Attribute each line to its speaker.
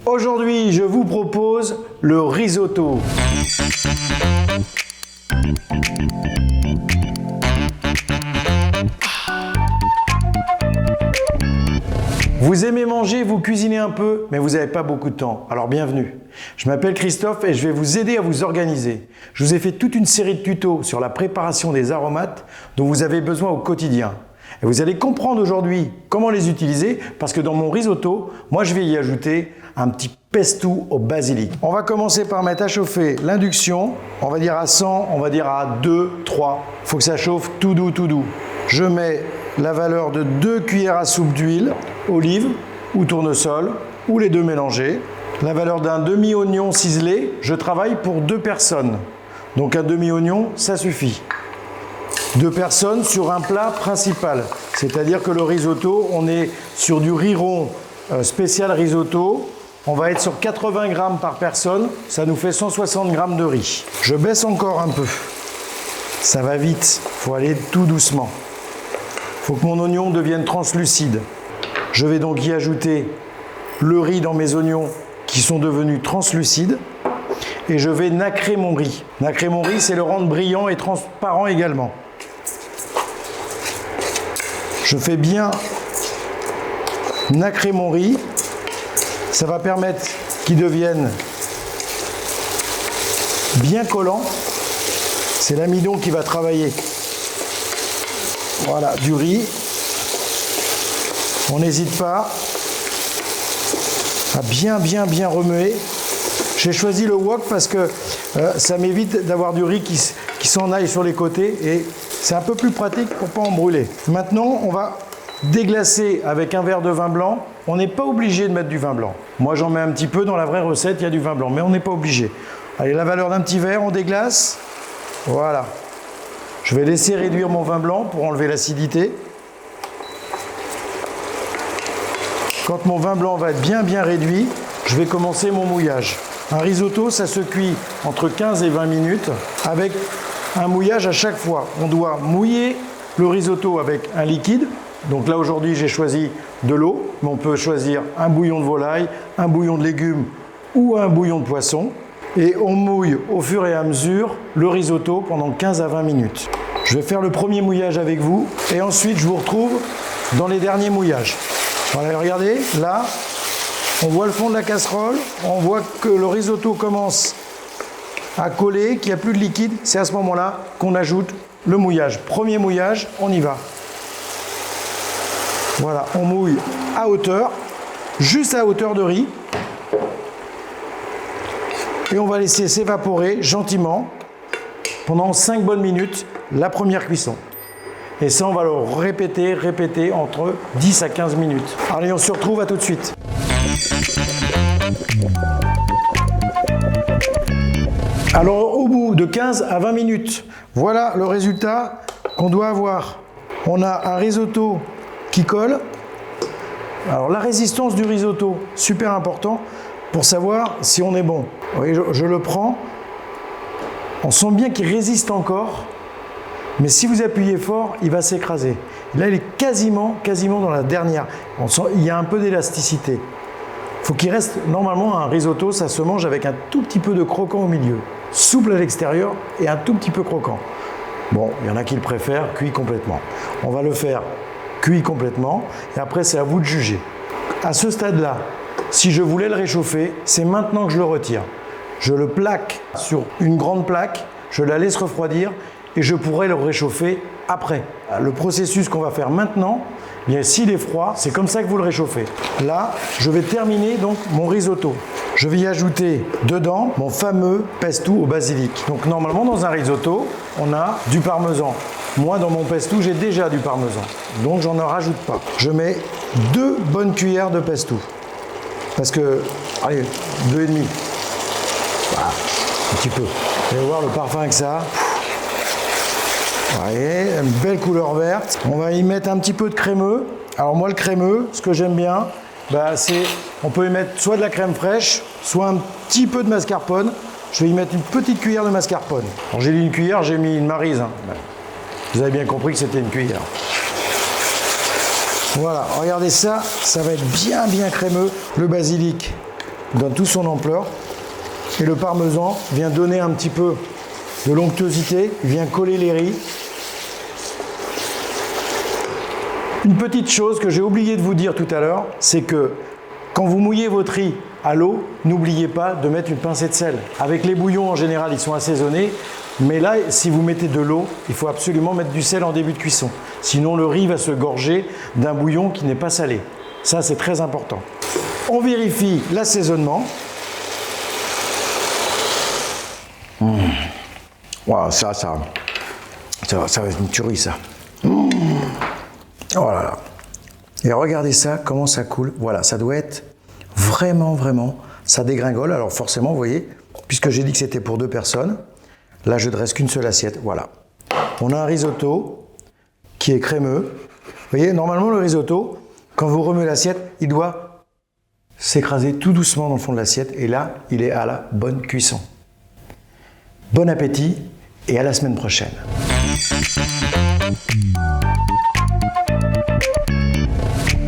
Speaker 1: Aujourd'hui, je vous propose le risotto. Vous aimez manger, vous cuisinez un peu, mais vous n'avez pas beaucoup de temps. Alors bienvenue. Je m'appelle Christophe et je vais vous aider à vous organiser. Je vous ai fait toute une série de tutos sur la préparation des aromates dont vous avez besoin au quotidien. Et vous allez comprendre aujourd'hui comment les utiliser parce que dans mon risotto, moi je vais y ajouter un petit pesto au basilic. On va commencer par mettre à chauffer l'induction. On va dire à 100, on va dire à 2, 3. Il faut que ça chauffe tout doux, tout doux. Je mets la valeur de 2 cuillères à soupe d'huile, olive ou tournesol, ou les deux mélangés. La valeur d'un demi-oignon ciselé, je travaille pour 2 personnes. Donc un demi-oignon, ça suffit. 2 personnes sur un plat principal. C'est-à-dire que le risotto, on est sur du riz rond spécial risotto. On va être sur 80 grammes par personne, ça nous fait 160 grammes de riz. Je baisse encore un peu. Ça va vite, il faut aller tout doucement. Il faut que mon oignon devienne translucide. Je vais donc y ajouter le riz dans mes oignons qui sont devenus translucides. Et je vais nacrer mon riz. Nacrer mon riz, c'est le rendre brillant et transparent également. Je fais bien nacrer mon riz. Ça va permettre qu'il devienne bien collant. C'est l'amidon qui va travailler. Voilà, du riz. On n'hésite pas à bien remuer. J'ai choisi le wok parce que ça m'évite d'avoir du riz qui s'en aille sur les côtés et c'est un peu plus pratique pour ne pas en brûler. Maintenant, on va déglacer avec un verre de vin blanc. On n'est pas obligé de mettre du vin blanc. Moi, j'en mets un petit peu. Dans la vraie recette, il y a du vin blanc, mais on n'est pas obligé. Allez, la valeur d'un petit verre, on déglace. Voilà. Je vais laisser réduire mon vin blanc pour enlever l'acidité. Quand mon vin blanc va être bien réduit, je vais commencer mon mouillage. Un risotto, ça se cuit entre 15 et 20 minutes avec un mouillage à chaque fois. On doit mouiller le risotto avec un liquide. Donc là, aujourd'hui, j'ai choisi de l'eau, mais on peut choisir un bouillon de volaille, un bouillon de légumes ou un bouillon de poisson. Et on mouille au fur et à mesure le risotto pendant 15 à 20 minutes. Je vais faire le premier mouillage avec vous et ensuite je vous retrouve dans les derniers mouillages. Voilà, regardez, là, on voit le fond de la casserole, on voit que le risotto commence à coller, qu'il n'y a plus de liquide. C'est à ce moment-là qu'on ajoute le mouillage. Premier mouillage, on y va. Voilà, on mouille à hauteur, juste à hauteur de riz. Et on va laisser s'évaporer gentiment pendant 5 bonnes minutes la première cuisson. Et ça, on va le répéter entre 10 à 15 minutes. Allez, on se retrouve, à tout de suite. Alors, au bout de 15 à 20 minutes, voilà le résultat qu'on doit avoir. On a un risotto qui colle. Alors, la résistance du risotto, super important pour savoir si on est bon. Vous voyez, je le prends. On sent bien qu'il résiste encore. Mais si vous appuyez fort, il va s'écraser. Là, il est quasiment dans la dernière. On sent, il y a un peu d'élasticité. Il faut qu'il reste, normalement, un risotto, ça se mange avec un tout petit peu de croquant au milieu. Souple à l'extérieur et un tout petit peu croquant. Bon, il y en a qui le préfèrent cuit complètement. On va le faire cuit complètement et après, c'est à vous de juger. À ce stade-là, si je voulais le réchauffer, c'est maintenant que je le retire. Je le plaque sur une grande plaque, je la laisse refroidir et je pourrais le réchauffer après. Le processus qu'on va faire maintenant, eh bien, s'il est froid, c'est comme ça que vous le réchauffez. Là, je vais terminer donc mon risotto. Je vais y ajouter dedans mon fameux pesto au basilic. Donc normalement, dans un risotto, on a du parmesan. Moi, dans mon pesto, j'ai déjà du parmesan. Donc, j'en rajoute pas. Je mets 2 bonnes cuillères de pesto. Parce que, allez, 2,5. Voilà, un petit peu. Vous allez voir le parfum que ça a. Vous voyez, une belle couleur verte. On va y mettre un petit peu de crémeux. Alors moi, le crémeux, ce que j'aime bien, c'est, on peut y mettre soit de la crème fraîche, soit un petit peu de mascarpone. Je vais y mettre une petite cuillère de mascarpone. Quand j'ai dit une cuillère, j'ai mis une maryse. Vous avez bien compris que c'était une cuillère. Voilà, regardez ça, ça va être bien crémeux. Le basilic, dans toute son ampleur. Et le parmesan vient donner un petit peu de l'onctuosité, il vient coller les riz. Une petite chose que j'ai oublié de vous dire tout à l'heure, c'est que quand vous mouillez votre riz à l'eau, n'oubliez pas de mettre une pincée de sel. Avec les bouillons, en général, ils sont assaisonnés. Mais là, si vous mettez de l'eau, il faut absolument mettre du sel en début de cuisson. Sinon, le riz va se gorger d'un bouillon qui n'est pas salé. Ça, c'est très important. On vérifie l'assaisonnement. Wow, ça va être une tuerie, ça. Oh là là. Et regardez ça, comment ça coule. Voilà, ça doit être vraiment, ça dégringole. Alors forcément, vous voyez, puisque j'ai dit que c'était pour 2 personnes, là, je dresse qu'une seule assiette. Voilà. On a un risotto qui est crémeux. Vous voyez, normalement, le risotto, quand vous remuez l'assiette, il doit s'écraser tout doucement dans le fond de l'assiette. Et là, il est à la bonne cuisson. Bon appétit et à la semaine prochaine.